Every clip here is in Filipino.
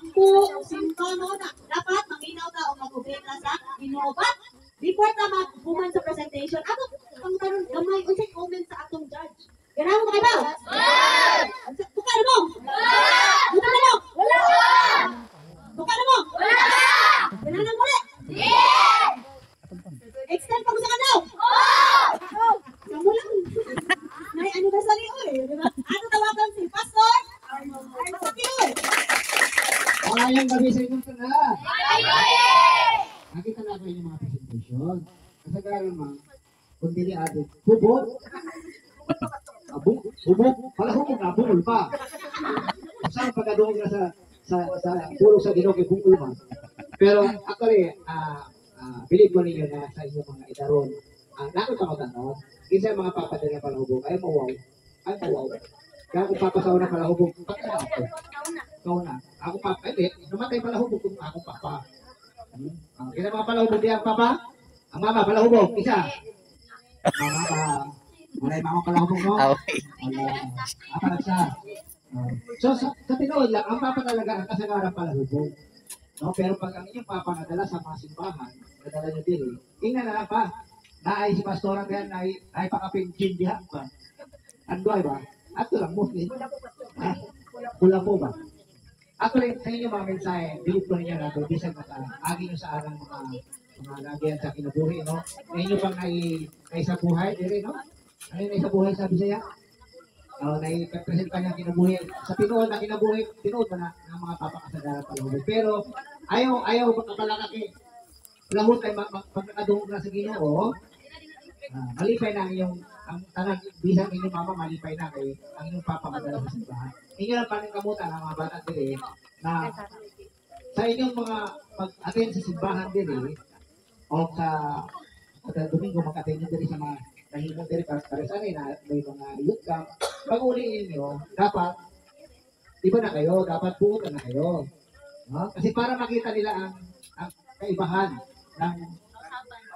ako, simba mo na. Dapat maminaw ta o mag-obey ka sa Ginoo. But before ta mag-human sa presentation, ako ang tanong gamay unsay comment sa atong judge. Ganahan mo kayo ba? Buka na mo! Buka na mo! Wala! Buka na mo! Wala! Ganahan mo ulit! Extend pa ko sa kanaw! Kamu lang. May anniversary oy, di ba? Ano tawagan si Pastor? Ano sa tiyoy? Ayang gabi sa inyong tanda. Nakita na ako yung mga presentation. Kasagaran man, kung dili atin, hubog. Hubog, pala hubog na, bungol pa. Saan pagkadoong na sa pulong sa Ginoo kay bungol man. Pero actually, believe ko ninyo na sa inyong mga idaron, nakot ako tanong, isa mga papadala pala hubog, ay mawaw. Kaya kung papasaw na pala hubog, pagka ako. Ikaw na. Ako pa, hindi, namatay pala hubog kung ako papa. Kaya mga pala hubog diyan, papa? Ang mama pala hubog, isa. Mama pa. Wala yung mama pala hubog, no? Apa na siya. So, sa tinood lang, ang papa talaga, ang kasagaran pala hubog. No? Pero pag ang inyong papa nadala sa mga simbahan, nadala nyo din eh, tingnan na lang pa. Naay si Pastora kaya naay pakaping jindihan pa. Andoy ba? Ato lang mo. Pula po ba? Actually, sa inyo mga mensahe, bilip ko ninyo na ito, bisag na agi nyo sa arang mga lagihan sa kinabuhi, no? Ngayon bang naisabuhay, dire, no? Ano yung naisabuhay sa Bisaya? Nai-present ka niya kinabuhi. Sa tinood na kinabuhi, tinood na ng mga papakasagaran palahubog. Pero, ayaw magkakalakaki. Lahot ay pag nakadungog na sa Ginoo, malipay na ang tanang bisang inyong mama, malipay na kay ang inyong papa madala sa simbahan. Inyo lang paling kamutan ang mga bata din na sa inyong mga pag-attend sa simbahan din o sa Domingo mag-attend nyo din sa mga nahimong din para sa na may mga youth camp. Pag uli ninyo, dapat iba na kayo, dapat buo na kayo. No? Kasi para makita nila ang kaibahan ng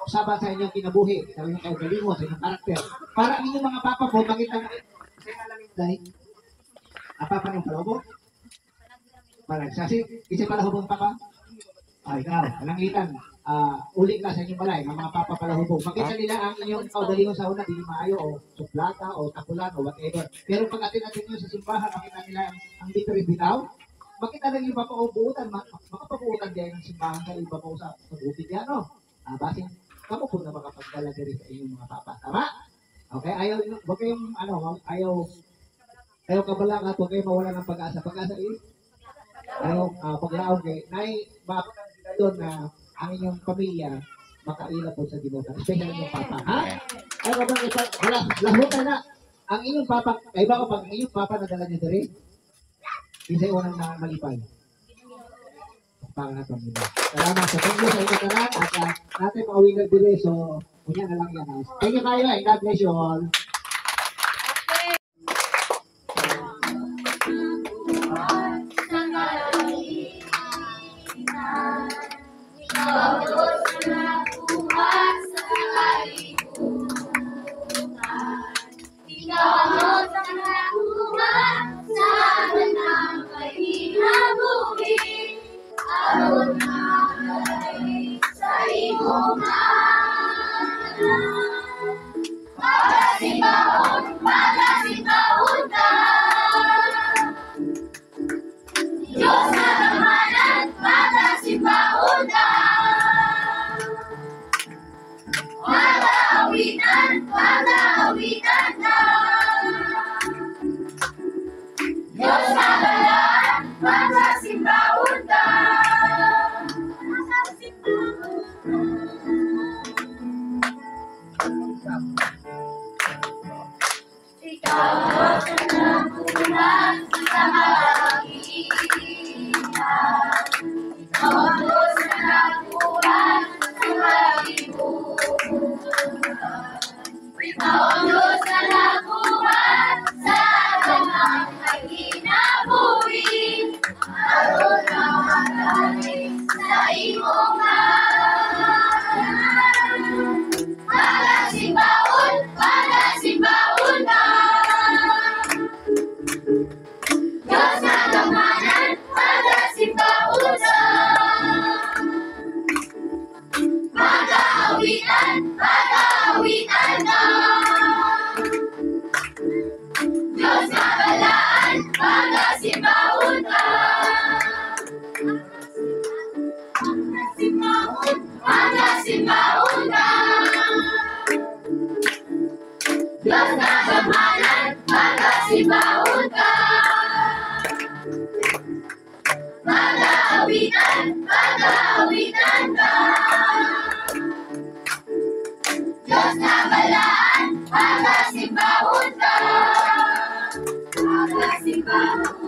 usapan sa inyong kinabuhi, sa inyong kaugalingon, sa inyong karakter. Para ang inyong mga papa po, makita na dahil papa ng palahubog? Palagsasi, kasi palahubog papa? Ikaw, palangitan. Ulit ka sa inyong balay, mga papa palahubog. Makita nila ang inyong kaugalingon sa una, hindi maayo, o suplata, o tapulan, o whatever. Pero pag atin nyo sa simbahan, makita nila ang different bitaw. Makita lang yung papaubuutan, makapabuutan din ng simbahan sa iba po sa bukid yan, no? Basin, kamo po na makapagdala din sa inyong mga papa. Tama? Okay, wag kayong, ayaw kabalang at huwag kayong mawala ng pag-asa. Pag-asa ayaw paglaong kay, doon na ang inyong pamilya makaila po sa Ginoo. Especially inyong papa. Ha? Ayaw kabalang, lahutan na. Ang inyong papa, kaiba ko pag ang inyong papa nadala niyo din, isa yung unang malipay. Para na pamilya. Salamat sa paglo sa inyong kanan at natin pauwi na dire. So, kunya na lang yan. Thank you kayo. God bless you all. Diyos na gamanan, pagkasimbaon Diyos na gamanan, magasimbahon ka. Mag-aawitan ka. Diyos na balaan, magasimbahon ka. Magasimbahon